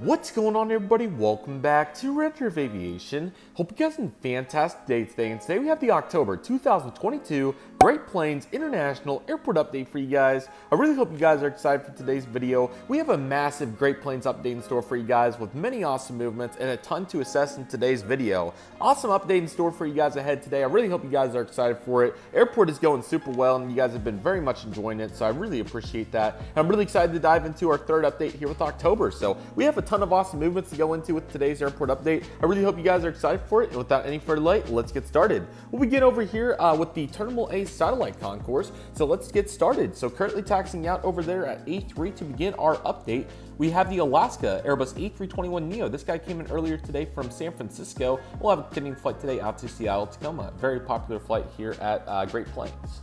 What's going on, everybody? Welcome back to Redriveraviation. Hope you guys had a fantastic day today. And today we have the October 2022 Great Plains International Airport update for you guys. I really hope you guys are excited for today's video. We have a massive Great Plains update in store for you guys with many awesome movements and a ton to assess in today's video. Awesome update in store for you guys ahead today. I really hope you guys are excited for it. Airport is going super well and you guys have been very much enjoying it, so I really appreciate that. And I'm really excited to dive into our third update here with October. So we have a ton of awesome movements to go into with today's airport update. I really hope you guys are excited for it, and without any further delay, let's get started. We'll begin over here with the Terminal A satellite concourse, so let's get started. So currently taxiing out over there at A3 to begin our update. We have the Alaska Airbus A321neo. This guy came in earlier today from San Francisco. We'll have a continuing flight today out to Seattle, Tacoma. Very popular flight here at Great Plains.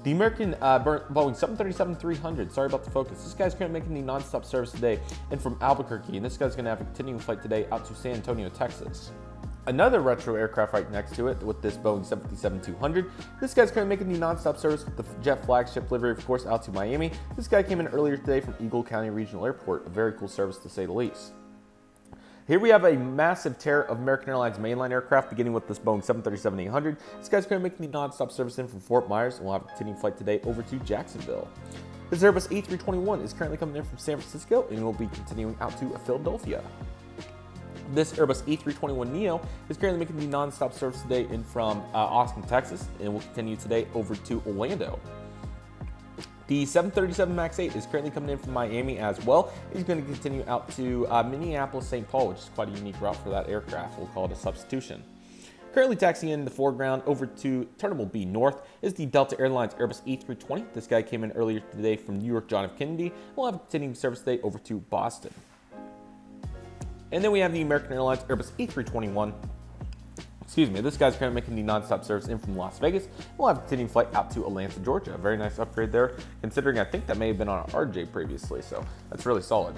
The American Boeing 737-300, sorry about the focus. This guy's currently making the non-stop service today and from Albuquerque, and this guy's going to have a continuing flight today out to San Antonio, Texas. Another retro aircraft right next to it with this Boeing 757-200. This guy's currently making the non-stop service with the jet flagship livery, of course, out to Miami. This guy came in earlier today from Eagle County Regional Airport, a very cool service to say the least. Here we have a massive tier of American Airlines mainline aircraft, beginning with this Boeing 737-800. This guy's currently making the non-stop service in from Fort Myers, and we'll have a continuing flight today over to Jacksonville. This Airbus A321 is currently coming in from San Francisco, and will be continuing out to Philadelphia. This Airbus A321neo is currently making the non-stop service today in from Austin, Texas, and will continue today over to Orlando. The 737 MAX 8 is currently coming in from Miami as well. He's going to continue out to Minneapolis, St. Paul, which is quite a unique route for that aircraft. We'll call it a substitution. Currently taxiing in the foreground over to Terminal B North is the Delta Airlines Airbus A320. This guy came in earlier today from New York John F. Kennedy. We'll have a continuing service today over to Boston. And then we have the American Airlines Airbus A321. Excuse me, this guy's currently making the non-stop service in from Las Vegas. We'll have a continuing flight out to Atlanta, Georgia. A very nice upgrade there, considering I think that may have been on an RJ previously, so that's really solid.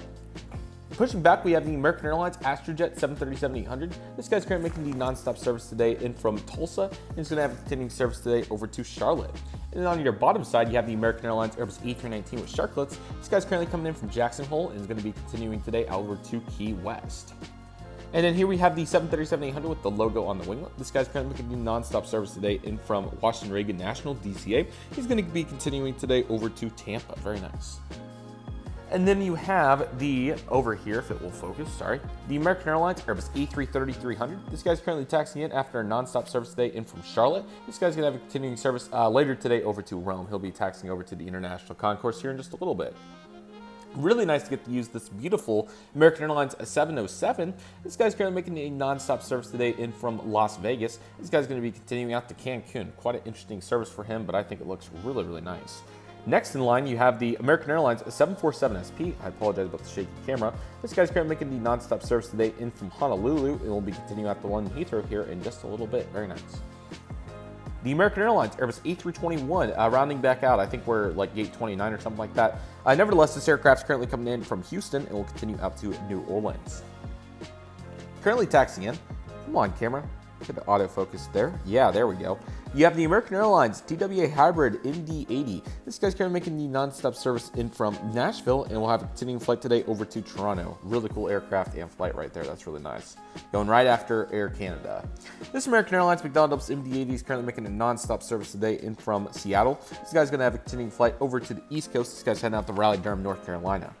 Pushing back, we have the American Airlines Astrojet 737-800. This guy's currently making the non-stop service today in from Tulsa, and he's going to have a continuing service today over to Charlotte. And then on your bottom side, you have the American Airlines Airbus A319 with Sharklets. This guy's currently coming in from Jackson Hole and is going to be continuing today over to Key West. And then here we have the 737-800 with the logo on the winglet. This guy's currently making the non-stop service today in from Washington Reagan National, DCA. He's going to be continuing today over to Tampa. Very nice. And then you have the, over here, if it will focus, sorry, the American Airlines Airbus A330-300. This guy's currently taxiing in after a non-stop service today in from Charlotte. This guy's going to have a continuing service later today over to Rome. He'll be taxiing over to the International Concourse here in just a little bit. Really nice to get to use this beautiful American Airlines 707. This guy's currently making a non-stop service today in from Las Vegas. This guy's going to be continuing out to Cancun. Quite an interesting service for him, but I think it looks really, really nice. Next in line, you have the American Airlines 747SP. I apologize about the shaky camera. This guy's currently making the non-stop service today in from Honolulu, and we'll be continuing out the London Heathrow here in just a little bit. Very nice. The American Airlines Airbus A321, rounding back out, I think we're like gate 29 or something like that. Nevertheless, this aircraft's currently coming in from Houston and will continue out to New Orleans. Currently taxiing in. Come on, camera. Get the autofocus there. Yeah, there we go. You have the American Airlines TWA Hybrid ND80. This guy's currently making the non-stop service in from Nashville, and we'll have a continuing flight today over to Toronto. Really cool aircraft and flight right there. That's really nice. Going right after Air Canada. This American Airlines McDonnell MD80 is currently making a non-stop service today in from Seattle. This guy's going to have a continuing flight over to the East Coast. This guy's heading out to Raleigh-Durham, North Carolina.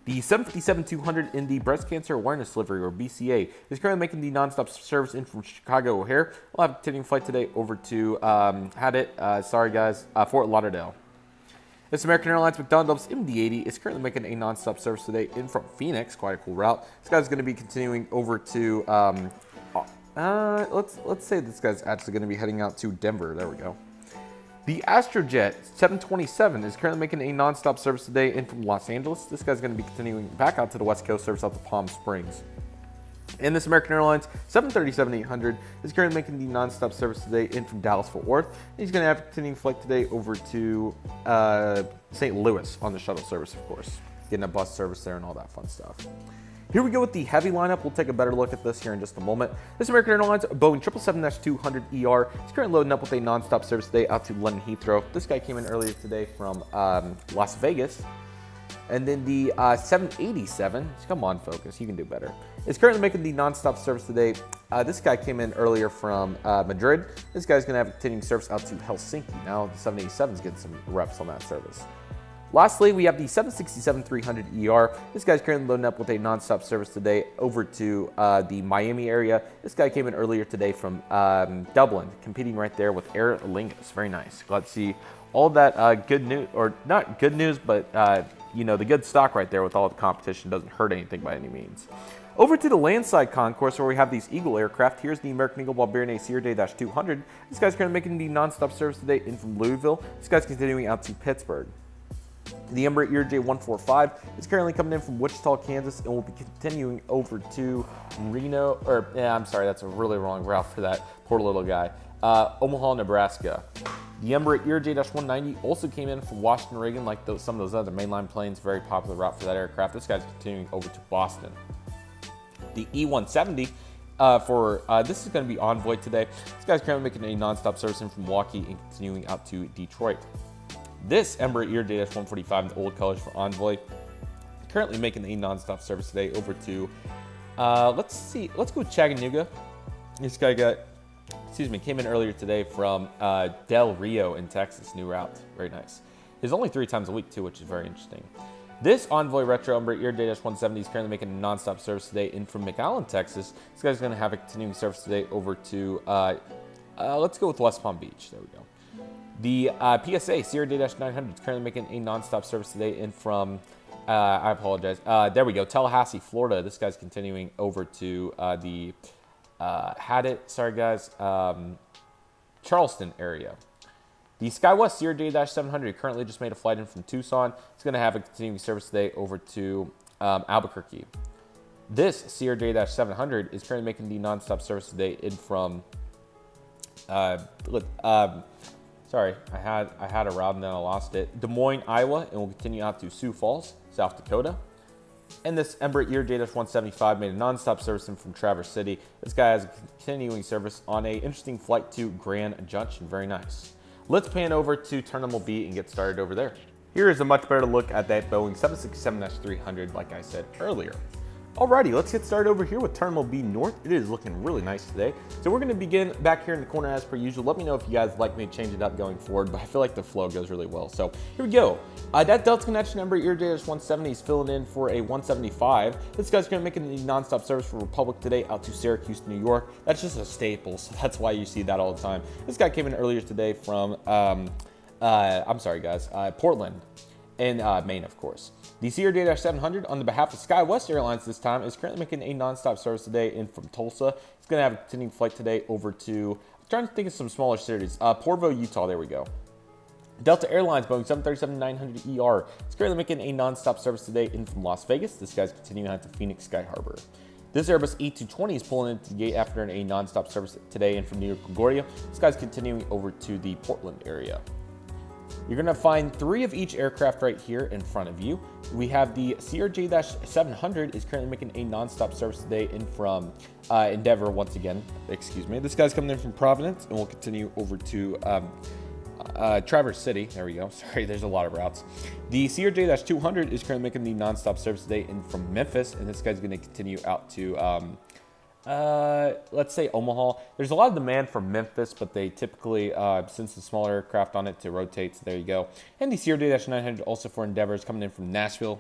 The 757-200 in the Breast Cancer Awareness Livery, or BCA, is currently making the non-stop service in from Chicago O'Hare. We'll have a continuing flight today over to Fort Lauderdale. This American Airlines McDonnell MD80 is currently making a non-stop service today in from Phoenix. Quite a cool route. This guy's going to be continuing over to, let's say this guy's actually going to be heading out to Denver. There we go. The Astrojet 727 is currently making a non-stop service today in from Los Angeles. This guy's going to be continuing back out to the West Coast, service out to Palm Springs. And this American Airlines 737-800 is currently making the non-stop service today in from Dallas-Fort Worth. He's going to have a continuing flight today over to St. Louis on the shuttle service, of course. Getting a bus service there and all that fun stuff. Here we go with the heavy lineup. We'll take a better look at this here in just a moment. This American Airlines Boeing 777-200ER is currently loading up with a non-stop service today out to London Heathrow. This guy came in earlier today from Las Vegas. And then the 787, come on, focus, you can do better, is currently making the non-stop service today. This guy came in earlier from Madrid. This guy's going to have a continuing service out to Helsinki. Now the 787 is getting some reps on that service. Lastly, we have the 767-300ER. This guy's currently loading up with a non-stop service today over to the Miami area. This guy came in earlier today from Dublin, competing right there with Aer Lingus. Very nice. Glad to see all that good news, or not good news, but you know, the good stock right there with all the competition. Doesn't hurt anything by any means. Over to the landside concourse where we have these Eagle aircraft. Here's the American Eagle Barbarian Acer J-200. This guy's currently making the non-stop service today in from Louisville. This guy's continuing out to Pittsburgh. The Embraer J145 is currently coming in from Wichita, Kansas, and will be continuing over to Reno, or I'm sorry, that's a really wrong route for that poor little guy. Omaha, Nebraska. The Embraer J-190 also came in from Washington, Oregon, like some of those other mainline planes. Very popular route for that aircraft. This guy's continuing over to Boston. The E-170 this is going to be Envoy today. This guy's currently making a non-stop service in from Milwaukee and continuing out to Detroit. This Embraer J-145 in the old colors for Envoy, currently making a non-stop service today over to, let's go Chattanooga. This guy came in earlier today from Del Rio in Texas, new route, very nice. He's only 3 times a week too, which is very interesting. This Envoy Retro Embraer J-170 is currently making a non-stop service today in from McAllen, Texas. This guy's going to have a continuing service today over to, let's go with West Palm Beach, there we go. The PSA Sierra J-900 is currently making a non-stop service today in from, I apologize, there we go, Tallahassee, Florida. This guy's continuing over to the, Charleston area. The SkyWest Sierra J-700 currently just made a flight in from Tucson. It's going to have a continuing service today over to Albuquerque. This Sierra J-700 is currently making the non-stop service today in from, sorry, I had a route and then I lost it. Des Moines, Iowa, and will continue out to Sioux Falls, South Dakota. And this Embraer J-175 made a non-stop service in from Traverse City. This guy has a continuing service on a interesting flight to Grand Junction. Very nice. Let's pan over to Terminal B and get started over there. Here is a much better look at that Boeing 767-300, like I said earlier. Alrighty, let's get started over here with Terminal B North. It is looking really nice today. So we're going to begin back here in the corner as per usual. Let me know if you guys like me to change it up going forward, but I feel like the flow goes really well. So here we go. That Delta Connection Embraer J-170 is filling in for a 175. This guy's going to make a non-stop service for Republic today out to Syracuse, New York. That's just a staple, so that's why you see that all the time. This guy came in earlier today from, Portland and Maine, of course. The Sierra J-700 on the behalf of SkyWest Airlines this time is currently making a non-stop service today in from Tulsa. It's going to have a continuing flight today over to, I'm trying to think of some smaller cities, Provo, Utah, there we go. Delta Airlines Boeing 737-900ER is currently making a non-stop service today in from Las Vegas. This guy's continuing out to Phoenix Sky Harbor. This Airbus A220 is pulling into the gate after a non-stop service today in from New York, LaGuardia. This guy's continuing over to the Portland area. You're going to find 3 of each aircraft right here in front of you. We have the Sierra J-700 is currently making a non-stop service today in from Endeavor once again. Excuse me. This guy's coming in from Providence and we'll continue over to Traverse City. There we go. Sorry, there's a lot of routes. The Sierra J-200 is currently making the non-stop service today in from Memphis, and this guy's going to continue out to let's say Omaha. There's a lot of demand for Memphis, but they typically, since the smaller aircraft on it, to rotate, so there you go. And the Sierra J-900 also for Endeavor is coming in from Nashville.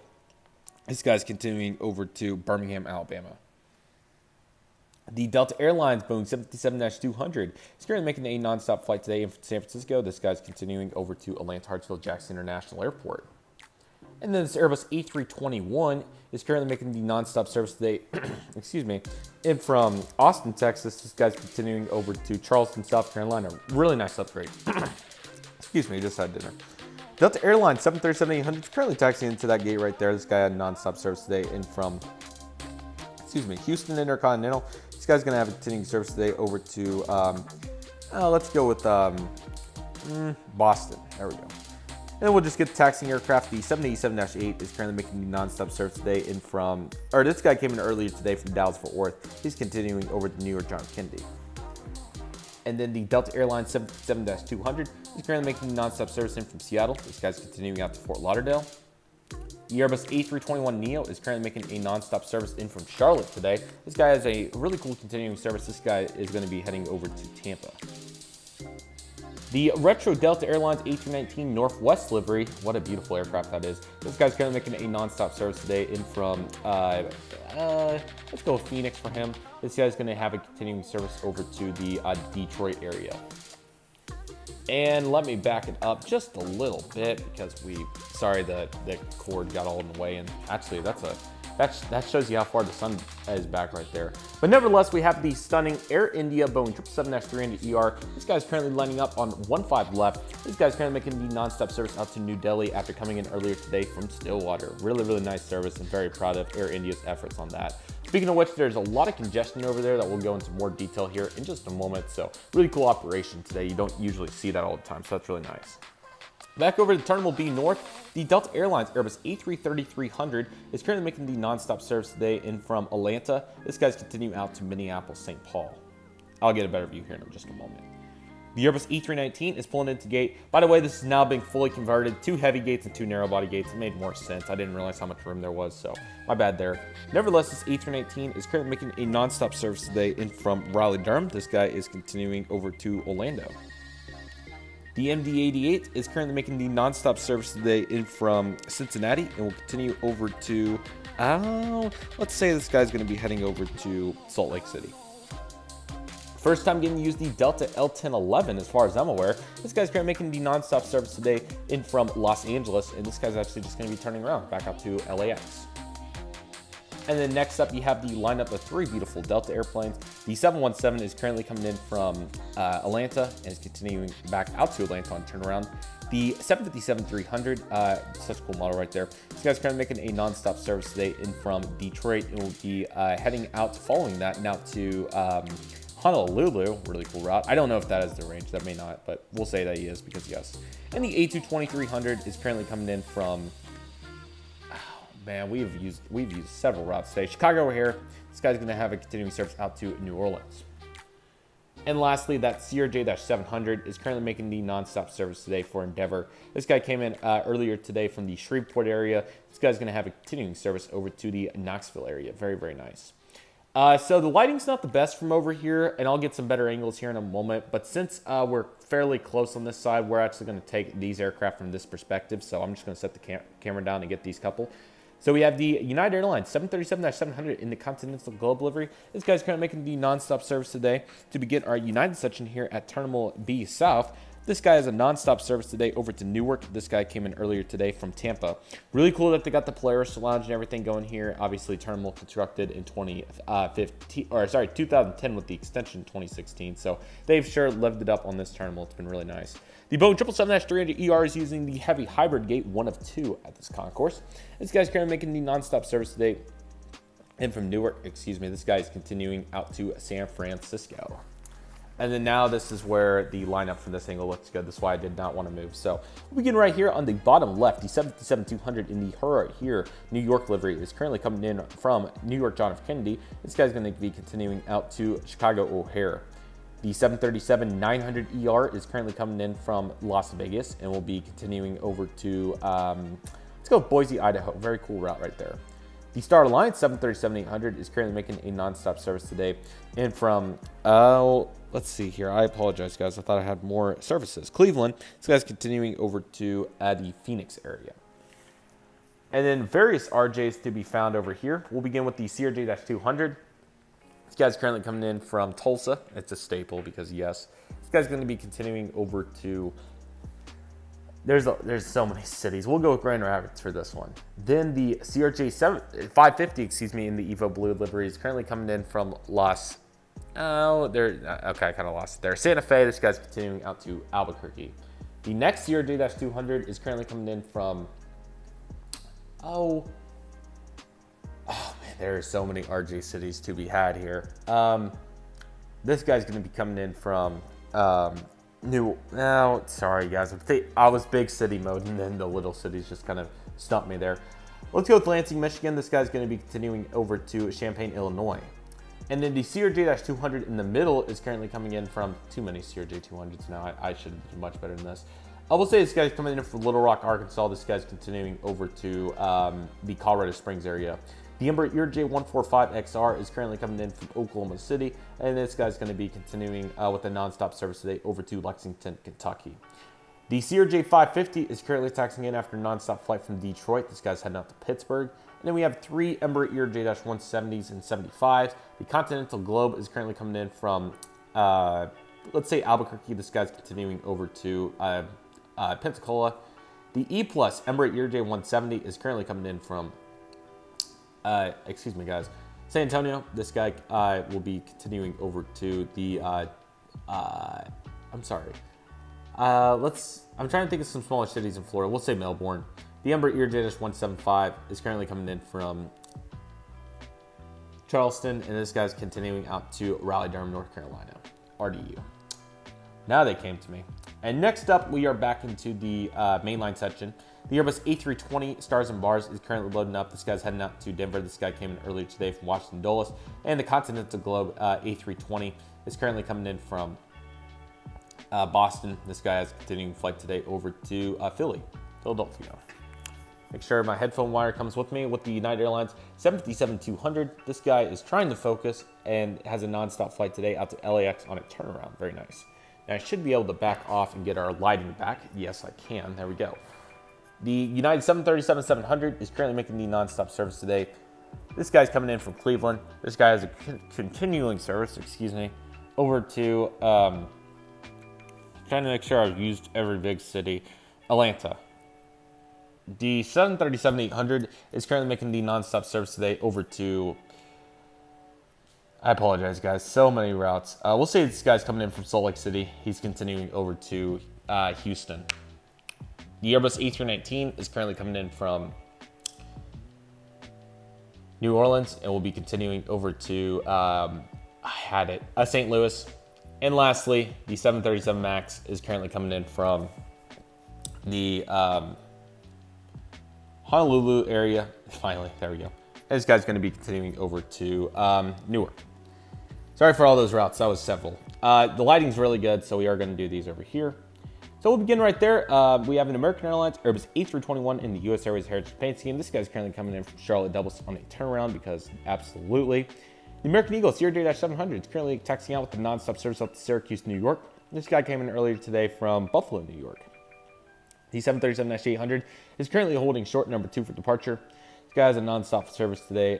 This guy's continuing over to Birmingham, Alabama. The Delta Airlines Boeing 757-200 is currently making a non-stop flight today in San Francisco. This guy's continuing over to Atlanta Hartsfield Jackson International Airport. And then this Airbus A321 is currently making the non-stop service today, excuse me, in from Austin, Texas. This guy's continuing over to Charleston, South Carolina. Really nice upgrade. Excuse me, just had dinner. Delta Airlines 737-800 is currently taxiing into that gate right there. This guy had non-stop service today in from, excuse me, Houston Intercontinental. This guy's going to have a continuing service today over to, let's go with Boston. There we go. And then we'll just get the taxiing aircraft. The 787-8 is currently making the non-stop service today in from, or this guy came in earlier today from Dallas-Fort Worth. He's continuing over to New York John Kennedy. And then the Delta Airlines 77-200 is currently making the non-stop service in from Seattle. This guy's continuing out to Fort Lauderdale. The Airbus A321neo is currently making a non-stop service in from Charlotte today. This guy has a really cool continuing service. This guy is going to be heading over to Tampa. The retro Delta Airlines A319 Northwest livery, what a beautiful aircraft that is. This guy's currently making a non-stop service today in from, let's go Phoenix for him. This guy's going to have a continuing service over to the Detroit area. And let me back it up just a little bit because sorry, the cord got all in the way. And actually, that shows you how far the sun is back right there. But nevertheless, we have the stunning Air India Boeing 777-300ER. This guy's currently lining up on 15 left. This guy's currently making the non-stop service out to New Delhi after coming in earlier today from Stillwater. Really, really nice service and very proud of Air India's efforts on that. Speaking of which, there's a lot of congestion over there that we'll go into more detail here in just a moment. So really cool operation today. You don't usually see that all the time, so that's really nice. Back over to Terminal B North, the Delta Airlines Airbus A330-300 is currently making the non-stop service today in from Atlanta. This guy's continuing out to Minneapolis, St. Paul. I'll get a better view here in just a moment. The Airbus A319 is pulling into gate. By the way, this is now being fully converted. 2 heavy gates and 2 narrow body gates. It made more sense. I didn't realize how much room there was, so my bad there. Nevertheless, this A319 is currently making a non-stop service today in from Raleigh-Durham. This guy is continuing over to Orlando. The MD-88 is currently making the non-stop service today in from Cincinnati and will continue over to, let's say this guy's going to be heading over to Salt Lake City. First time getting to use the Delta L1011 as far as I'm aware. This guy's currently making the non-stop service today in from Los Angeles, and this guy's actually just going to be turning around back out to LAX. And then next up, you have the lineup of 3 beautiful Delta airplanes. The 717 is currently coming in from Atlanta and is continuing back out to Atlanta on turnaround. The 757-300, such a cool model right there. This guy's currently making a non-stop service today in from Detroit and will be heading out following that now to Honolulu. Really cool route. I don't know if that is the range. That may not, but we'll say that he is because yes. And the A220-300 is currently coming in from, man, we've used several routes today. Chicago O'Hare. This guy's going to have a continuing service out to New Orleans. And lastly, that CRJ-700 is currently making the non-stop service today for Endeavor. This guy came in earlier today from the Shreveport area. This guy's going to have a continuing service over to the Knoxville area. Very, very nice. So the lighting's not the best from over here, and I'll get some better angles here in a moment. But since we're fairly close on this side, we're actually going to take these aircraft from this perspective. So I'm just going to set the camera down and get these couple. So we have the United Airlines 737-700 in the Continental Globe livery. This guy's currently making the non-stop service today to begin our United section here at Terminal B South. This guy has a non-stop service today over to Newark. This guy came in earlier today from Tampa. Really cool that they got the Polaris lounge and everything going here. Obviously, terminal constructed in 2010 with the extension in 2016. So they've sure lived it up on this terminal. It's been really nice. The Boeing 777-300ER is using the heavy hybrid gate 1 of 2 at this concourse. This guy's currently making the non-stop service today. And from Newark, this guy is continuing out to San Francisco. And then now this is where the lineup from this angle looks good. That's why I did not want to move. So we begin right here on the bottom left. The 757-200 in the Her Here New York livery is currently coming in from New York John F. Kennedy. This guy's going to be continuing out to Chicago O'Hare. The 737-900ER is currently coming in from Las Vegas and will be continuing over to, let's go Boise, Idaho. Very cool route right there. The Star Alliance 737-800 is currently making a non-stop service today. And from, let's see here. I apologize, guys. I thought I had more services. Cleveland. This guy's continuing over to the Phoenix area. And then various RJs to be found over here. We'll begin with the CRJ-200. This guy's currently coming in from Tulsa. It's a staple because, yes. This guy's going to be continuing over to... There's so many cities. We'll go with Grand Rapids for this one. Then the CRJ-550, in the Evo Blue livery is currently coming in from okay, I kind of lost it there. Santa Fe. This guy's continuing out to Albuquerque. The next CRJ-200 is currently coming in from, man, there are so many RJ cities to be had here. This guy's going to be coming in from sorry guys, I was big city mode and then the little cities just kind of stumped me there. Let's go with Lansing, Michigan. This guy's going to be continuing over to Champaign, Illinois. And then the CRJ-200 in the middle is currently coming in from too many CRJ-200s now. I should do much better than this. I will say this guy's coming in from Little Rock, Arkansas. This guy's continuing over to the Colorado Springs area. The Embraer ERJ145XR is currently coming in from Oklahoma City, and this guy's going to be continuing with a nonstop service today over to Lexington, Kentucky. The CRJ550 is currently taxiing in after a nonstop flight from Detroit. This guy's heading out to Pittsburgh. And then we have 3 Embraer ERJ-170s and 75s. The Continental Globe is currently coming in from, let's say, Albuquerque. This guy's continuing over to Pensacola. The E-Plus Embraer ERJ-170 is currently coming in from, excuse me, guys, San Antonio. This guy will be continuing over to the, I'm sorry. I'm trying to think of some smaller cities in Florida. We'll say Melbourne. The Embraer ERJ-175 is currently coming in from Charleston, and this guy's continuing out to Raleigh-Durham, North Carolina, RDU. Now they came to me. And next up, we are back into the mainline section. The Airbus A320 Stars and Bars is currently loading up. This guy's heading out to Denver. This guy came in earlier today from Washington Dulles. And the Continental Globe A320 is currently coming in from Boston. This guy has a continuing flight today over to Philadelphia. Make sure my headphone wire comes with me with the United Airlines 757-200. This guy is trying to focus and has a nonstop flight today out to LAX on a turnaround. Very nice. Now I should be able to back off and get our lighting back. Yes, I can. There we go. The United 737-700 is currently making the nonstop service today. This guy's coming in from Cleveland. This guy has a continuing service, over to, trying to make sure I've used every big city, Atlanta. The 737-800 is currently making the nonstop service today over to, I apologize, guys, so many routes. We'll say this guy's coming in from Salt Lake City. He's continuing over to Houston. The Airbus A319 is currently coming in from New Orleans and will be continuing over to, St. Louis. And lastly, the 737 MAX is currently coming in from the Honolulu area. Finally, there we go. And this guy's going to be continuing over to Newark. Sorry for all those routes. That was several. The lighting's really good, so we are going to do these over here. So we'll begin right there. We have an American Airlines Airbus A321 in the U.S. Airways Heritage Paint Scheme. This guy's currently coming in from Charlotte Dulles on a turnaround because absolutely. The American Eagle CRJ-700 is currently taxiing out with the nonstop service out to Syracuse, New York. This guy came in earlier today from Buffalo, New York. The 737-800 is currently holding short number 2 for departure. This guy has a nonstop service today.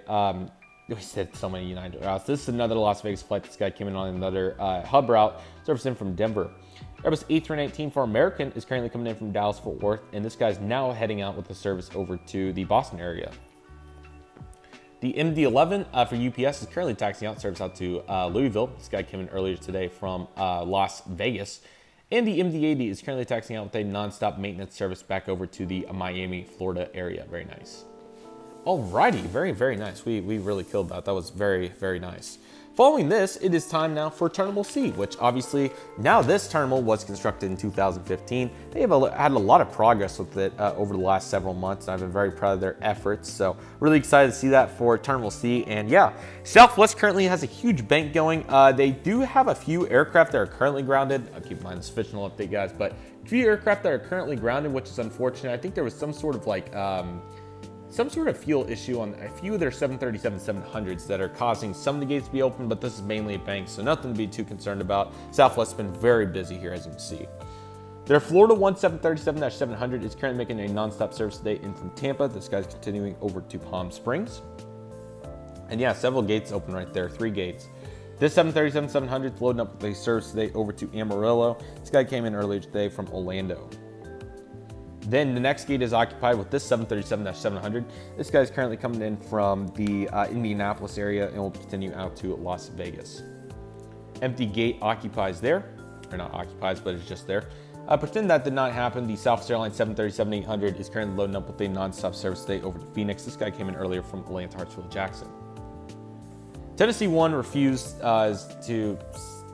We said so many United routes. This is another Las Vegas flight. This guy came in on another hub route, servicing from Denver. Airbus A319 for American is currently coming in from Dallas-Fort Worth, and this guy's now heading out with the service over to the Boston area. The MD-11 for UPS is currently taxiing out, service out to Louisville. This guy came in earlier today from Las Vegas. And the MD-80 is currently taxiing out with a nonstop maintenance service back over to the Miami, Florida area. Very nice. Alrighty, very, very nice. We really killed that. That was very, very nice. Following this, it is time now for Terminal C, which obviously, now this terminal was constructed in 2015. They have had a lot of progress with it over the last several months, and I've been very proud of their efforts. So really excited to see that for Terminal C. And yeah, Southwest currently has a huge bank going. They do have a few aircraft that are currently grounded. I'll keep in mind this fictional update, guys, but a few aircraft that are currently grounded, which is unfortunate. I think there was some sort of like, some sort of fuel issue on a few of their 737-700s that are causing some of the gates to be open, but this is mainly a bank, so nothing to be too concerned about. Southwest's been very busy here, as you can see. Their Florida 737-700 is currently making a nonstop service today in from Tampa. This guy's continuing over to Palm Springs. And yeah, several gates open right there, 3 gates. This 737-700 is loading up with a service today over to Amarillo. This guy came in earlier today from Orlando. Then the next gate is occupied with this 737-700. This guy is currently coming in from the Indianapolis area and will continue out to Las Vegas. Empty gate occupies there, or not occupies, but it's just there. Pretend that did not happen. The Southwest Airlines 737-800 is currently loading up with a nonstop service today over to Phoenix. This guy came in earlier from Atlanta, Hartsfield, Jackson. Tennessee 1 refused to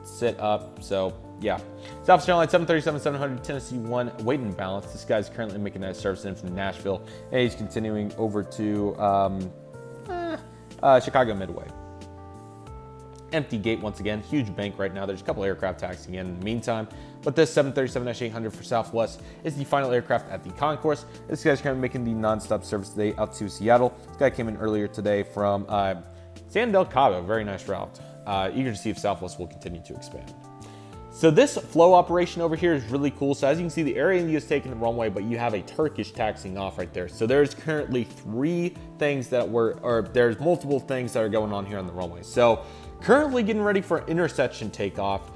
sit up, so yeah. Southwest Airlines 737-700 Tennessee 1 weight and balance. This guy's currently making that service in from Nashville, and he's continuing over to Chicago Midway. empty gate once again, huge bank right now. There's a couple aircraft taxiing in the meantime, but this 737-800 for Southwest is the final aircraft at the concourse. This guy's kind of making the non-stop service today out to Seattle. This guy came in earlier today from San Del Cabo, very nice route. Eager to see if Southwest will continue to expand. So this flow operation over here is really cool. So as you can see, the Air India is taking the runway, but you have a Turkish taxiing off right there. So there's currently there's multiple things that are going on here on the runway. So currently getting ready for intersection takeoff.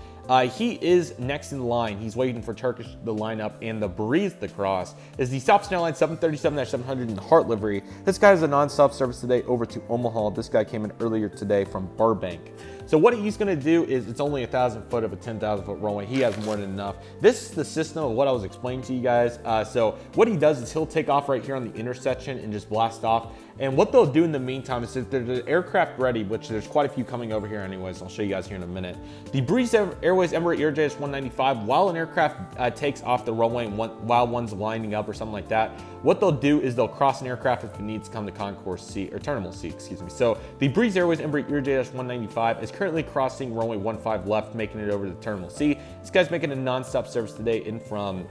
He is next in line. He's waiting for Turkish to line up, and the breeze to cross is the Southwest Airlines 737-700 in the Heart livery. This guy has a non-stop service today over to Omaha. This guy came in earlier today from Burbank. So what he's going to do is, it's only 1,000 foot of a 10,000 foot runway. He has more than enough. This is the system of what I was explaining to you guys. So what he does is he'll take off right here on the intersection and just blast off. And what they'll do in the meantime is that there's an aircraft ready, which there's quite a few coming over here anyways. I'll show you guys here in a minute. The Breeze Airways Emirates EasyJet 195, while an aircraft takes off the runway while one's lining up or something like that, what they'll do is they'll cross an aircraft if it needs to come to concourse C, or terminal C, excuse me. So the Breeze Airways Emirates EasyJet 195 is currently crossing runway 15 left, making it over to terminal C. This guy's making a non-stop service today in from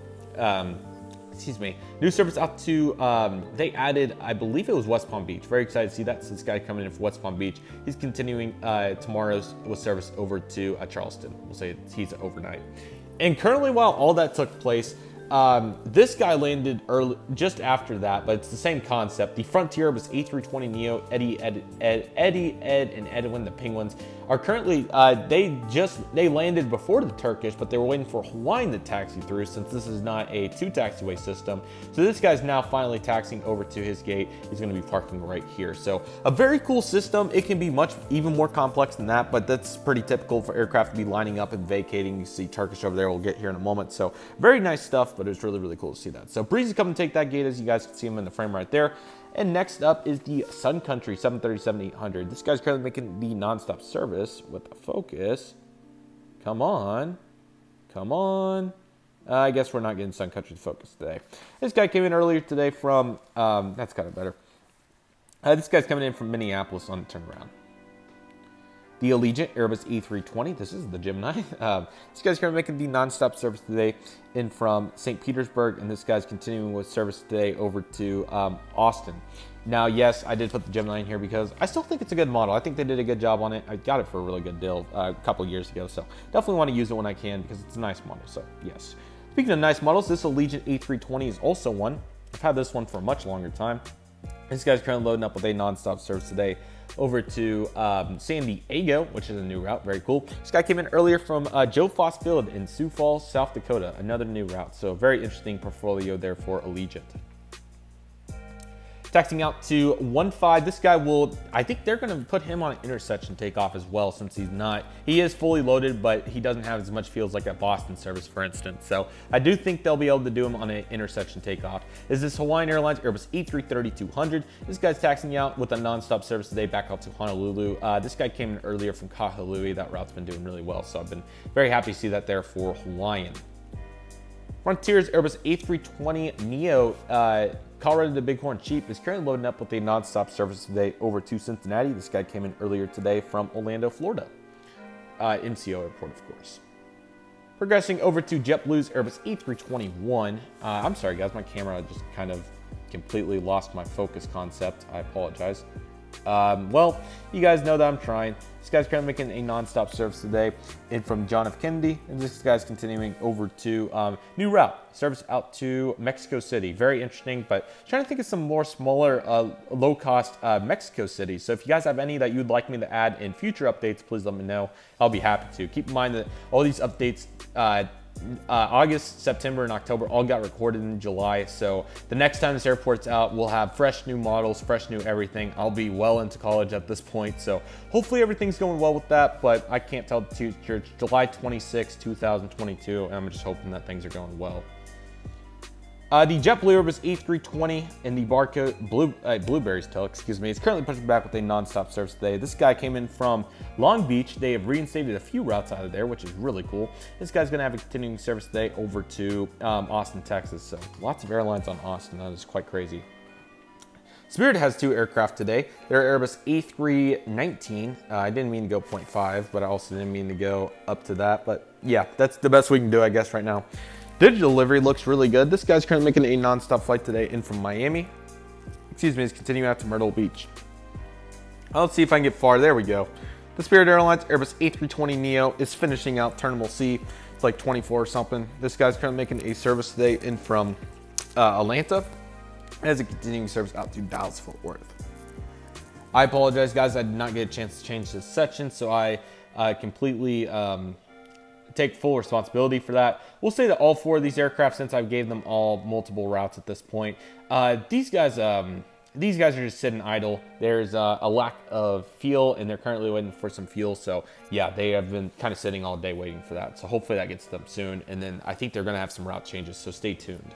new service out to, they added, I believe it was West Palm Beach. Very excited to see that. So this guy coming in for West Palm Beach. He's continuing tomorrow's service over to Charleston. We'll say he's overnight. And currently, while all that took place, this guy landed early, just after that, but it's the same concept. The Frontier was A320neo, Eddie, Ed, and Edwin, the Penguins, are currently, they landed before the Turkish, but they were waiting for Hawaiian to taxi through, since this is not a 2 taxiway system. So this guy's now finally taxiing over to his gate. He's going to be parking right here. So a very cool system. It can be even more complex than that, but that's pretty typical for aircraft to be lining up and vacating. You see Turkish over there. We'll get here in a moment. So very nice stuff, but it's really, really cool to see that. So Breeze is coming to take that gate, as you guys can see him in the frame right there. And next up is the Sun Country 737-800. This guy's currently making the non-stop service with a focus. Come on. Come on. I guess we're not getting Sun Country to focus today. This guy came in earlier today from, that's kind of better. This guy's coming in from Minneapolis on the turnaround. The Allegiant Airbus E320. This is the Gemini. This guy's currently making the non-stop service today in from St. Petersburg, and this guy's continuing with service today over to Austin. Now, yes, I did put the Gemini in here because I still think it's a good model. I think they did a good job on it. I got it for a really good deal a couple years ago, so definitely want to use it when I can because it's a nice model, so yes. Speaking of nice models, this Allegiant E320 is also one. I've had this one for a much longer time. This guy's currently loading up with a non-stop service today over to San Diego, which is a new route. Very cool. This guy came in earlier from Joe Foss Field in Sioux Falls, South Dakota. Another new route. So very interesting portfolio there for Allegiant. Taxiing out to 15. This guy will, I think they're going to put him on an intersection takeoff as well, since he is fully loaded, but he doesn't have as much fuels like a Boston service, for instance. So I do think they'll be able to do him on an intersection takeoff. Is this Hawaiian Airlines Airbus E330-200. This guy's taxiing out with a non-stop service today back out to Honolulu. This guy came in earlier from Kahului. That route's been doing really well, so I've been very happy to see that there for Hawaiian. Frontier's Airbus A320neo, Colorado to Bighorn Cheap, is currently loading up with a non-stop service today over to Cincinnati. This guy came in earlier today from Orlando, Florida. MCO airport, of course. Progressing over to JetBlue's Airbus A321. I'm sorry, guys, my camera just kind of completely lost my focus concept. I apologize. Well, you guys know that I'm trying. This guy's currently making a non-stop service today in from John F. Kennedy, and this guy's continuing over to new route, service out to Mexico City. Very interesting, but trying to think of some more smaller, low-cost Mexico cities. So if you guys have any that you'd like me to add in future updates, please let me know. I'll be happy to. Keep in mind that all these updates, August, September, and October all got recorded in July. So the next time this airport's out, we'll have fresh new models, fresh new everything. I'll be well into college at this point. So hopefully everything's going well with that, but I can't tell the future. It's July 26, 2022, and I'm just hoping that things are going well. The JetBlue Airbus A320 in the barcode Blueberry's Tail, excuse me, is currently pushing back with a non-stop service today. This guy came in from Long Beach. They have reinstated a few routes out of there, which is really cool. This guy's going to have a continuing service today over to Austin, Texas. So lots of airlines on Austin. That is quite crazy. Spirit has 2 aircraft today. They're Airbus A319. I didn't mean to go 0.5, but I also didn't mean to go up to that. But yeah, that's the best we can do, I guess, right now. Digital delivery looks really good. This guy's currently making a non-stop flight today in from Miami. Excuse me, he's continuing out to Myrtle Beach. Let's see if I can get far. There we go. The Spirit Airlines Airbus A320neo is finishing out Terminal C. It's like 24 or something. This guy's currently making a service today in from Atlanta as a continuing service out to Dallas Fort Worth. I apologize, guys. I did not get a chance to change this section, so I completely take full responsibility for that. We'll say that all 4 of these aircraft, since I gave them all multiple routes at this point, these guys are just sitting idle. There's a lack of fuel, and they're currently waiting for some fuel. So yeah, they have been kind of sitting all day waiting for that. So hopefully that gets them soon. And then I think they're going to have some route changes. So stay tuned.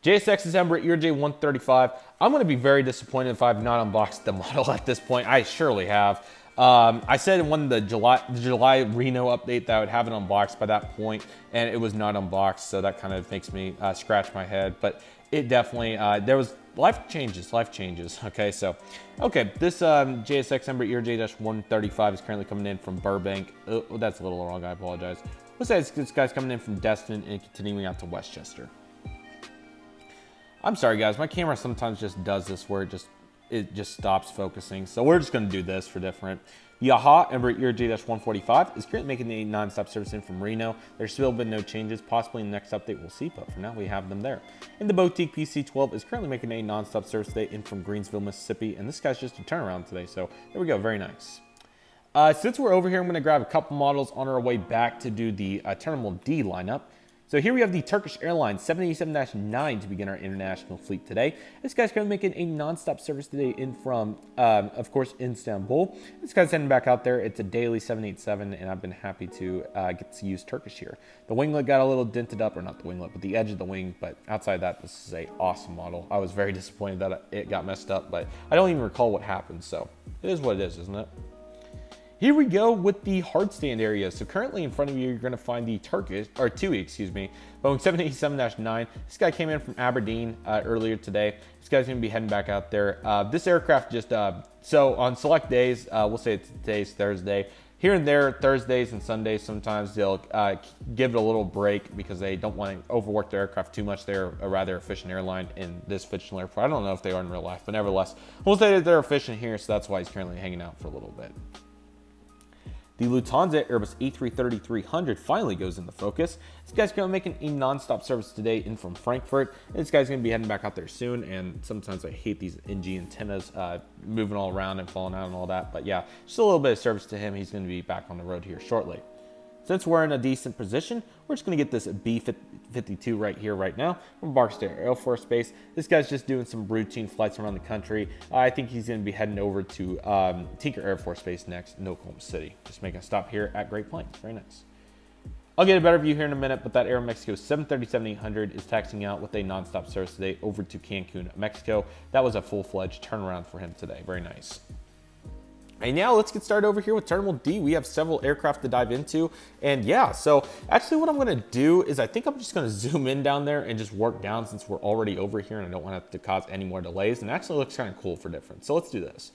JSX's Embraer ERJ135. I'm going to be very disappointed if I've not unboxed the model at this point. I surely have. I said in one of the July Reno update that I would have it unboxed by that point, and it was not unboxed. So that kind of makes me scratch my head. But it definitely, there was life changes. Okay, so, okay, this JSX Embraer ERJ-135 is currently coming in from Burbank. Oh, that's a little wrong, I apologize. Let's say this guy's coming in from Destin and continuing out to Westchester. I'm sorry, guys, my camera sometimes just does this where it just stops focusing. So we're just gonna do this for different. Yaha Embraer ERJ-145 is currently making a non-stop service in from Reno. There's still been no changes. Possibly in the next update we'll see, but for now we have them there. And the Boutique PC-12 is currently making a non-stop service today in from Greensville, Mississippi. And this guy's just a turnaround today, so there we go, very nice. Since we're over here, I'm gonna grab a couple models on our way back to do the Terminal D lineup. So here we have the Turkish Airlines 787-9 to begin our international fleet today. This guy's going to be making a non-stop service today in from, of course, Istanbul. This guy's heading back out there. It's a daily 787, and I've been happy to get to use Turkish here. The winglet got a little dented up, or not the winglet, but the edge of the wing. But outside that, this is a awesome model. I was very disappointed that it got messed up, but I don't even recall what happened. So it is what it is, isn't it? Here we go with the hard stand area. So currently in front of you, you're going to find the TUI, excuse me, Boeing 787-9. This guy came in from Aberdeen earlier today. This guy's going to be heading back out there. This aircraft just, so on select days, we'll say today's Thursday. Here and there, Thursdays and Sundays, sometimes they'll give it a little break because they don't want to overwork their aircraft too much. They're a rather efficient airline in this fictional airport. I don't know if they are in real life, but nevertheless, we'll say that they're efficient here, so that's why he's currently hanging out for a little bit. The Lufthansa Airbus A330-300 finally goes into focus. This guy's going to be making a non-stop service today in from Frankfurt. This guy's going to be heading back out there soon, and sometimes I hate these NG antennas moving all around and falling out and all that. But yeah, just a little bit of service to him. He's going to be back on the road here shortly. Since we're in a decent position, we're just going to get this B-52 right here, right now, from Barksdale Air Force Base. This guy's just doing some routine flights around the country. I think he's going to be heading over to Tinker Air Force Base next in Oklahoma City. Just making a stop here at Great Plains. Very nice. I'll get a better view here in a minute, but that Aeromexico 737-800 is taxiing out with a nonstop service today over to Cancun, Mexico. That was a full-fledged turnaround for him today. Very nice. And now let's get started over here with Terminal D. We have several aircraft to dive into. And yeah, so actually what I'm going to do is I think I'm just going to zoom in down there and just work down since we're already over here and I don't want to cause any more delays. And it actually looks kind of cool for difference. So let's do this.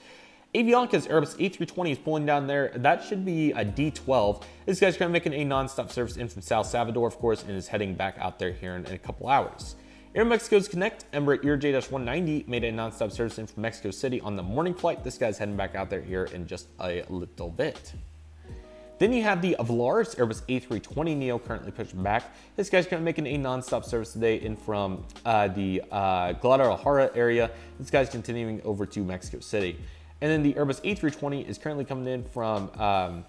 Avianca's Airbus A320 is pulling down there. That should be a D12. This guy's going to be making a non-stop service in from San Salvador, of course, and is heading back out there here in a couple hours. Aeromexico's Connect Embraer ERJ-190 made a non-stop service in from Mexico City on the morning flight. This guy's heading back out there here in just a little bit. Then you have the Volaris Airbus A320neo currently pushing back. This guy's going to be making a non-stop service today in from the Guadalajara area. This guy's continuing over to Mexico City. And then the Airbus A320 is currently coming in from, I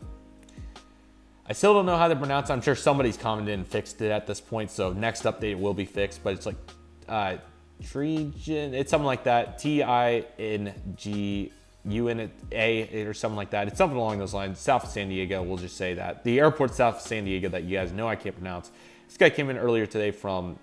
still don't know how to pronounce it. I'm sure somebody's commented and fixed it at this point. So next update will be fixed, but it's like Trigen, it's something like that. T-I-N-G-U-N-A or something like that. It's something along those lines. South of San Diego, we'll just say that. The airport south of San Diego that you guys know I can't pronounce. This guy came in earlier today from,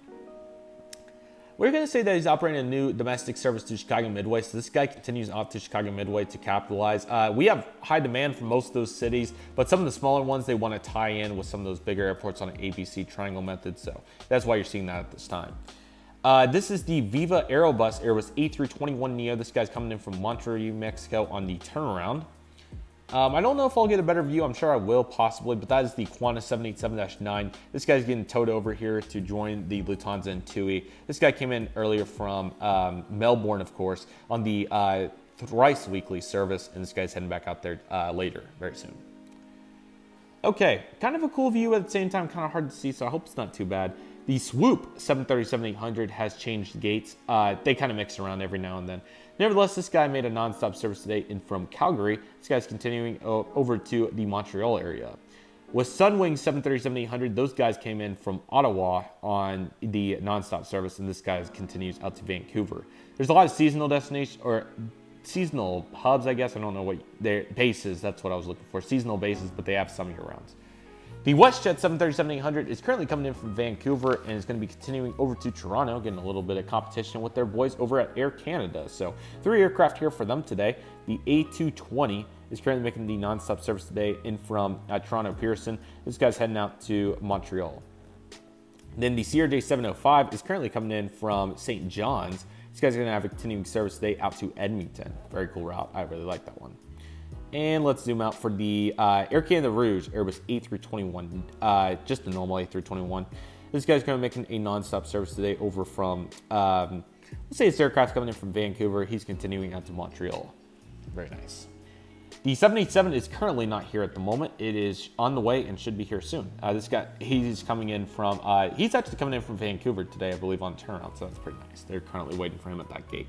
we're going to say that he's operating a new domestic service to Chicago Midway. So this guy continues off to Chicago Midway to capitalize. We have high demand from most of those cities, but some of the smaller ones, they want to tie in with some of those bigger airports on an ABC triangle method. So that's why you're seeing that at this time. This is the Viva Aerobus Airbus A321neo. This guy's coming in from Monterrey, Mexico on the turnaround. I don't know if I'll get a better view. I'm sure I will, possibly, but that is the Qantas 787-9. This guy's getting towed over here to join the Lufthansa and TUI. This guy came in earlier from Melbourne, of course, on the thrice weekly service, and this guy's heading back out there later, very soon. Okay, kind of a cool view at the same time, kind of hard to see, so I hope it's not too bad. The Swoop 737-800 has changed gates. They kind of mix around every now and then. Nevertheless, this guy made a non-stop service today in from Calgary. This guy's continuing over to the Montreal area. With Sunwing 737-800, those guys came in from Ottawa on the non-stop service, and this guy continues out to Vancouver. There's a lot of seasonal destinations, or seasonal hubs, I guess. I don't know what their bases, that's what I was looking for. Seasonal bases, but they have some year-rounds. The WestJet 737-800 is currently coming in from Vancouver and is going to be continuing over to Toronto, getting a little bit of competition with their boys over at Air Canada. So 3 aircraft here for them today. The A220 is currently making the non-stop service today in from Toronto Pearson. This guy's heading out to Montreal. Then the CRJ 705 is currently coming in from St. John's. This guy's going to have a continuing service today out to Edmonton. Very cool route. I really like that one. And let's zoom out for the Air Canada Rouge Airbus A321, just the normal A321. This guy's going to be making a non-stop service today over from, let's say this aircraft's coming in from Vancouver. He's continuing out to Montreal. Very nice. The 787 is currently not here at the moment. It is on the way and should be here soon. This guy, he's coming in from, he's actually coming in from Vancouver today, I believe, on turnout, so that's pretty nice. They're currently waiting for him at that gate.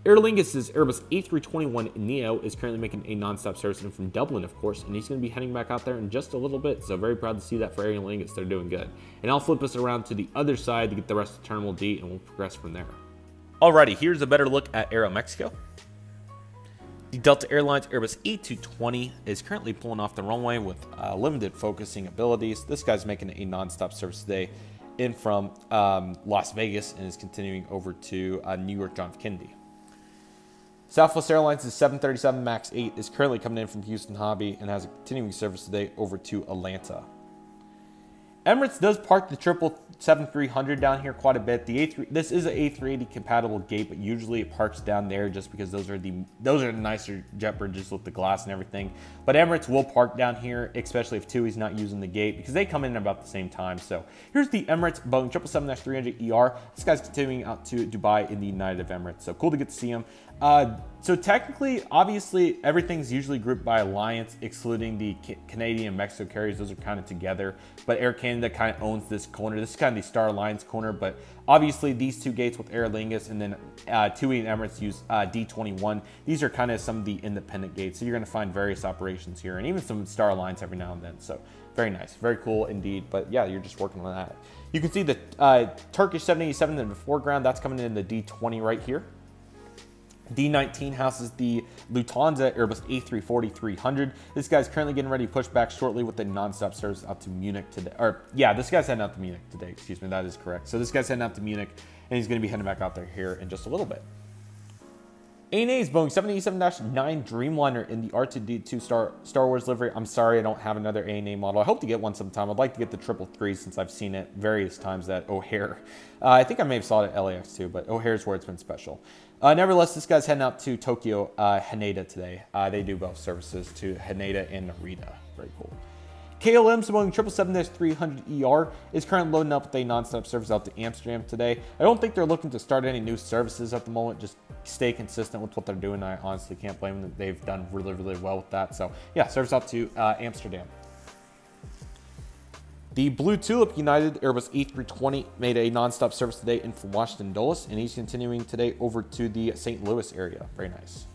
Aer Lingus' Airbus A321neo is currently making a non-stop service in from Dublin, of course, and he's going to be heading back out there in just a little bit, so very proud to see that for Aer Lingus. They're doing good. And I'll flip us around to the other side to get the rest of Terminal D, and we'll progress from there. Alrighty, here's a better look at Aeromexico. The Delta Airlines Airbus A220 is currently pulling off the runway with limited focusing abilities. This guy's making a non-stop service today in from Las Vegas and is continuing over to New York John F. Kennedy. Southwest Airlines' 737 MAX 8 is currently coming in from Houston Hobby and has a continuing service today over to Atlanta. Emirates does park the 777-300 down here quite a bit. This is an A380 compatible gate, but usually it parks down there just because those are the nicer jet bridges with the glass and everything. But Emirates will park down here, especially if TUI's not using the gate, because they come in about the same time. So here's the Emirates Boeing 777-300ER. This guy's continuing out to Dubai in the United Arab Emirates. So cool to get to see him. So technically, obviously, everything's usually grouped by alliance, excluding the Canadian and Mexico carriers. Those are kind of together. But Air Canada kind of owns this corner. This is kind of the Star Alliance corner. But obviously, these two gates with Aer Lingus and then TUI and Emirates use D21. These are kind of some of the independent gates. So you're going to find various operations here and even some Star Alliance every now and then. So very nice. Very cool indeed. But yeah, you're just working on that. You can see the Turkish 787 in the foreground. That's coming in the D20 right here. D19 houses the Lufthansa Airbus A340-300. This guy's currently getting ready to push back shortly with a non-stop service out to Munich today. Or yeah, this guy's heading out to Munich today. Excuse me, that is correct. So this guy's heading out to Munich, and he's going to be heading back out there here in just a little bit. ANA's Boeing 787-9 Dreamliner in the R2D2 Star Wars livery. I'm sorry I don't have another ANA model. I hope to get one sometime. I'd like to get the 333 since I've seen it various times at O'Hare. I think I may have saw it at LAX too, but O'Hare's where it's been special. Nevertheless, this guy's heading out to Tokyo Haneda today. They do both services to Haneda and Narita. Very cool. KLM's Boeing 777-300ER is currently loading up with a non-stop service out to Amsterdam today. I don't think they're looking to start any new services at the moment. Just stay consistent with what they're doing. I honestly can't blame them. They've done really, really well with that. So yeah, service out to Amsterdam. The Blue Tulip United Airbus A320 made a non-stop service today in from Washington Dulles, and he's continuing today over to the St. Louis area. Very nice.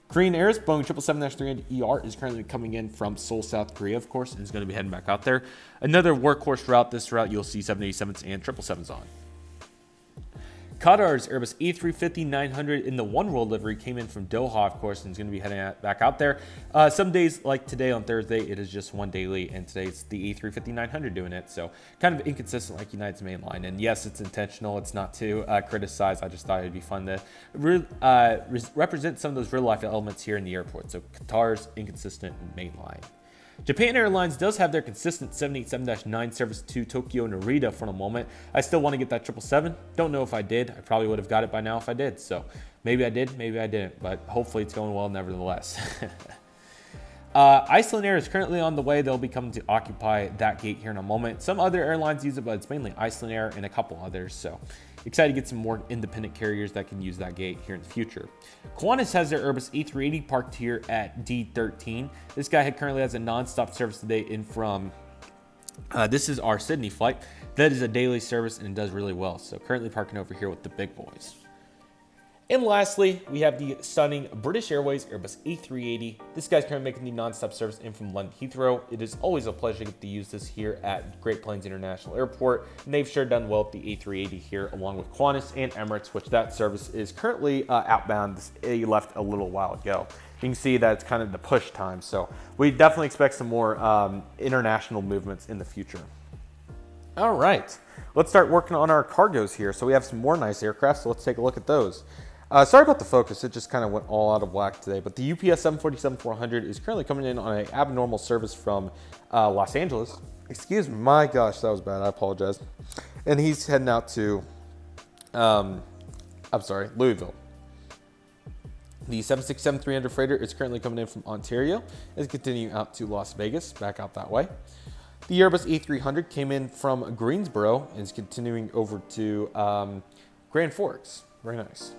Korean Air's Boeing 777-300ER is currently coming in from Seoul, South Korea, of course, and is going to be heading back out there. Another workhorse route. This route you'll see 787s and 777s on. Qatar's Airbus A350-900 in the One World livery came in from Doha, of course, and is going to be heading back out there. Some days, like today on Thursday, it is just one daily, and today it's the A350-900 doing it. So kind of inconsistent like United's mainline. And yes, it's intentional. It's not to criticize. I just thought it'd be fun to represent some of those real-life elements here in the airport. So Qatar's inconsistent mainline. Japan Airlines does have their consistent 787-9 service to Tokyo Narita for the moment. I still want to get that 777. Don't know if I did. I probably would have got it by now if I did. So maybe I did, maybe I didn't, but hopefully it's going well nevertheless. Iceland Air is currently on the way. They'll be coming to occupy that gate here in a moment. Some other airlines use it, but it's mainly Iceland Air and a couple others. So excited to get some more independent carriers that can use that gate here in the future. Qantas has their Airbus A380 parked here at D13. This guy currently has a non-stop service today in from, this is our Sydney flight. That is a daily service and it does really well. So currently parking over here with the big boys. And lastly, we have the stunning British Airways Airbus A380. This guy's currently making the non-stop service in from London Heathrow. It is always a pleasure to get to use this here at Great Plains International Airport. And they've sure done well with the A380 here, along with Qantas and Emirates, which that service is currently outbound. It left a little while ago. You can see that it's kind of the push time. So we definitely expect some more international movements in the future. All right, let's start working on our cargos here. So we have some more nice aircraft, so let's take a look at those. Sorry about the focus, it just kind of went all out of whack today, but the UPS 747-400 is currently coming in on an abnormal service from Los Angeles. Excuse me, my gosh, that was bad, I apologize. And he's heading out to, Louisville. The 767-300 freighter is currently coming in from Ontario and is continuing out to Las Vegas, back out that way. The Airbus A300 came in from Greensboro and is continuing over to Grand Forks, very nice.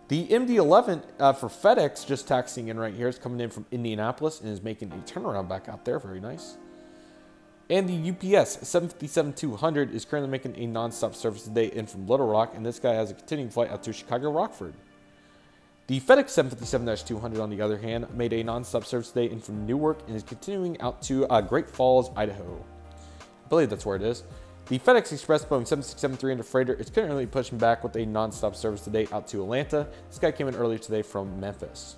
The MD-11 for FedEx, just taxiing in right here, is coming in from Indianapolis and is making a turnaround back out there. Very nice. And the UPS 757-200 is currently making a non-stop service today in from Little Rock, and this guy has a continuing flight out to Chicago Rockford. The FedEx 757-200, on the other hand, made a non-stop service today in from Newark and is continuing out to Great Falls, Idaho. I believe that's where it is. The FedEx Express Boeing 767-300 freighter is currently pushing back with a non-stop service today out to Atlanta. This guy came in earlier today from Memphis.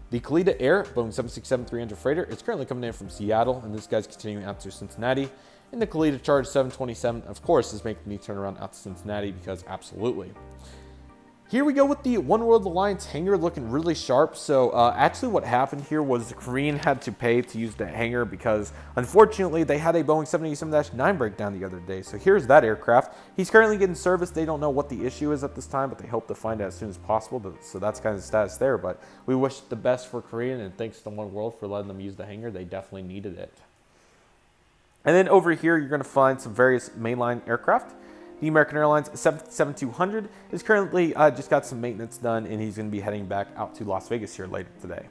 The Kalitta Air Boeing 767-300 freighter is currently coming in from Seattle, and this guy's continuing out to Cincinnati. And the Kalitta Charge 727, of course, is making the turnaround out to Cincinnati because absolutely. Here we go with the One World Alliance hangar looking really sharp. So actually what happened here was the Korean had to pay to use the hangar because unfortunately they had a Boeing 787-9 breakdown the other day. So here's that aircraft. He's currently getting service. They don't know what the issue is at this time, but they hope to find out as soon as possible. So that's kind of the status there. But we wish the best for Korean, and thanks to One World for letting them use the hangar. They definitely needed it. And then over here you're going to find some various mainline aircraft. The American Airlines 757-200 is currently just got some maintenance done, and he's going to be heading back out to Las Vegas here later today.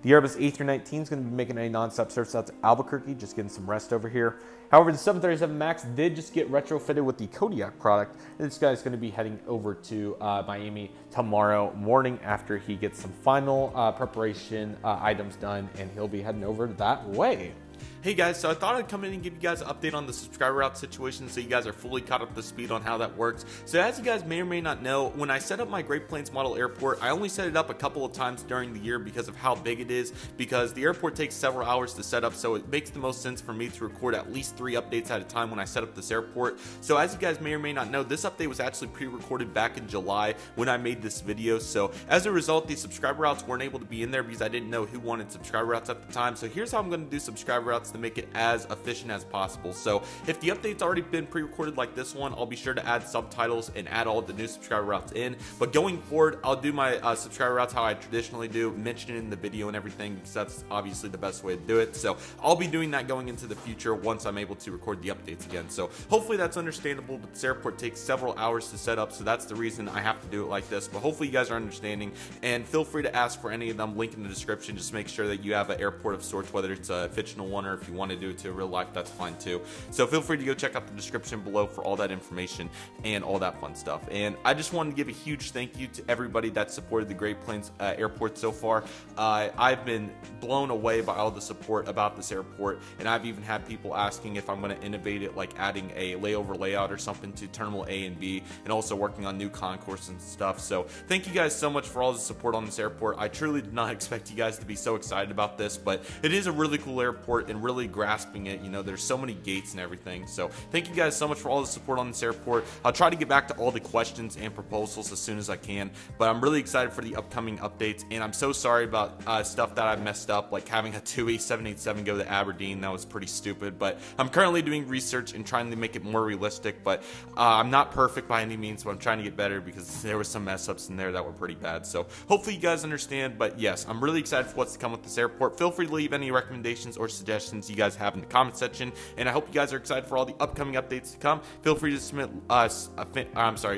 The Airbus A319 is going to be making a non-stop service out to Albuquerque, just getting some rest over here. However, the 737 MAX did just get retrofitted with the Kodiak product, and this guy is going to be heading over to Miami tomorrow morning after he gets some final preparation items done, and he'll be heading over that way. Hey guys, so I thought I'd come in and give you guys an update on the subscriber route situation so you guys are fully caught up to speed on how that works. So as you guys may or may not know, when I set up my Great Plains Model Airport, I only set it up a couple of times during the year because of how big it is, because the airport takes several hours to set up, so it makes the most sense for me to record at least 3 updates at a time when I set up this airport. So as you guys may or may not know, this update was actually pre-recorded back in July when I made this video. So as a result, the subscriber routes weren't able to be in there because I didn't know who wanted subscriber routes at the time. So here's how I'm going to do subscriber routes to make it as efficient as possible. So if the update's already been pre-recorded like this one, I'll be sure to add subtitles and add all the new subscriber routes in. But going forward, I'll do my subscriber routes how I traditionally do, mention it in the video and everything, because that's obviously the best way to do it. So I'll be doing that going into the future once I'm able to record the updates again. So hopefully that's understandable, but this airport takes several hours to set up, so that's the reason I have to do it like this. But hopefully you guys are understanding, and feel free to ask for any of them, link in the description. Just make sure that you have an airport of sorts, whether it's a fictional one or if you want to do it to real life, that's fine too. So feel free to go check out the description below for all that information and all that fun stuff. And I just wanted to give a huge thank you to everybody that supported the Great Plains Airport so far. I've been blown away by all the support about this airport, and I've even had people asking if I'm going to innovate it, like adding a layover layout or something to Terminal A and B, and also working on new concourse and stuff. So thank you guys so much for all the support on this airport. I truly did not expect you guys to be so excited about this, but it is a really cool airport and really really grasping it. You know, there's so many gates and everything. So thank you guys so much for all the support on this airport. I'll try to get back to all the questions and proposals as soon as I can, but I'm really excited for the upcoming updates, and I'm so sorry about stuff that I messed up, like having a TUI 787 go to Aberdeen. That was pretty stupid, but I'm currently doing research and trying to make it more realistic. But I'm not perfect by any means, but I'm trying to get better because there was some mess ups in there that were pretty bad. So hopefully you guys understand. But yes, I'm really excited for what's to come with this airport. Feel free to leave any recommendations or suggestions you guys have in the comment section, and I hope you guys are excited for all the upcoming updates to come. Feel free to submit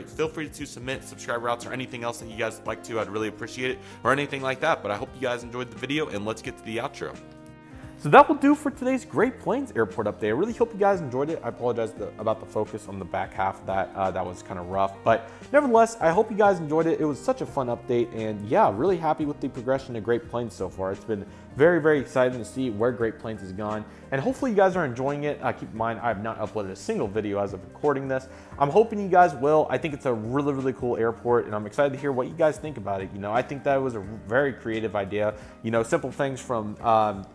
feel free to submit subscriber routes or anything else that you guys would like to. I'd really appreciate it, or anything like that. But I hope you guys enjoyed the video, and let's get to the outro. So that will do for today's Great Plains Airport update. I really hope you guys enjoyed it. I apologize about the focus on the back half of that. That was kind of rough. But nevertheless, I hope you guys enjoyed it. It was such a fun update. And yeah, really happy with the progression of Great Plains so far. It's been very, very exciting to see where Great Plains has gone. And hopefully you guys are enjoying it. Keep in mind, I have not uploaded a single video as of recording this. I'm hoping you guys will. I think it's a really, really cool airport, and I'm excited to hear what you guys think about it. You know, I think that was a very creative idea. You know, simple things from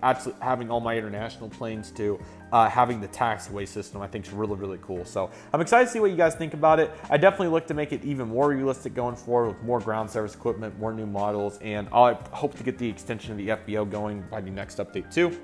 actually having all my international planes to having the taxiway system, I think is really, really cool. So I'm excited to see what you guys think about it. I definitely look to make it even more realistic going forward with more ground service equipment, more new models, and I hope to get the extension of the FBO going by the next update too.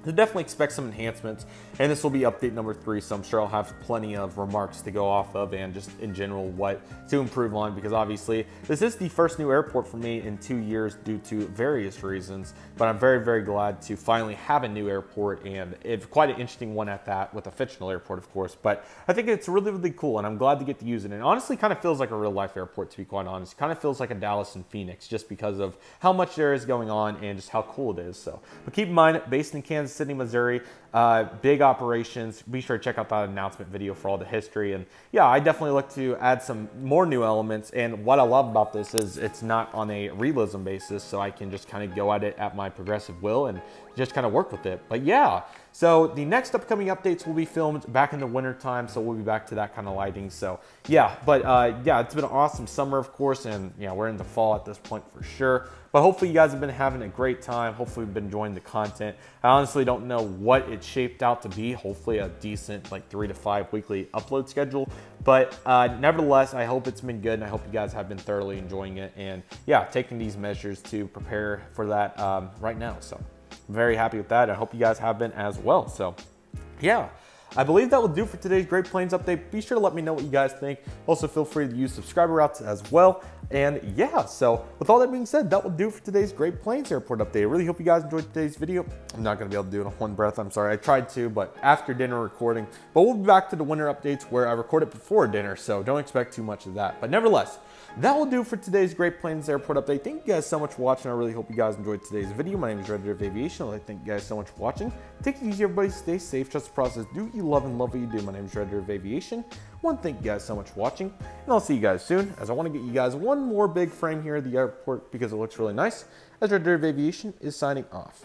I definitely expect some enhancements, and this will be update number 3, so I'm sure I'll have plenty of remarks to go off of and just in general what to improve on, because obviously this is the first new airport for me in 2 years due to various reasons, but I'm very, very glad to finally have a new airport, and it's quite an interesting one at that, with a fictional airport of course, but I think it's really, really cool, and I'm glad to get to use it. And honestly kind of feels like a real life airport, to be quite honest. It kind of feels like a Dallas and Phoenix just because of how much there is going on and just how cool it is. So, but keep in mind, based in Kansas City, Missouri, big operations. Be sure to check out that announcement video for all the history. And yeah, I definitely look to add some more new elements. And what I love about this is it's not on a realism basis, so I can just kind of go at it at my progressive will and just kind of work with it. But yeah, so the next upcoming updates will be filmed back in the winter time, so we'll be back to that kind of lighting. So yeah, but yeah, it's been an awesome summer, of course, and yeah, we're in the fall at this point for sure. But hopefully you guys have been having a great time. Hopefully you've been enjoying the content. I honestly don't know what it shaped out to be. Hopefully a decent like 3 to 5 weekly upload schedule. But nevertheless, I hope it's been good, and I hope you guys have been thoroughly enjoying it. And yeah, taking these measures to prepare for that right now. So I'm very happy with that. I hope you guys have been as well. So yeah, I believe that will do for today's Great Plains update. Be sure to let me know what you guys think. Also feel free to use subscriber routes as well. And yeah, so with all that being said, that will do for today's Great Plains Airport update. I really hope you guys enjoyed today's video. I'm not going to be able to do it in one breath. I'm sorry. I tried to, but after dinner recording. But we'll be back to the winter updates where I record it before dinner, so don't expect too much of that. But nevertheless, that will do for today's Great Plains Airport update. Thank you guys so much for watching. I really hope you guys enjoyed today's video. My name is Redriveraviation. I thank you guys so much for watching. Take it easy, everybody. Stay safe. Trust the process. Do what you love and love what you do. My name is Redriveraviation. I want to thank you guys so much for watching, and I'll see you guys soon, as I want to get you guys one more big frame here at the airport because it looks really nice, as Redriveraviation is signing off.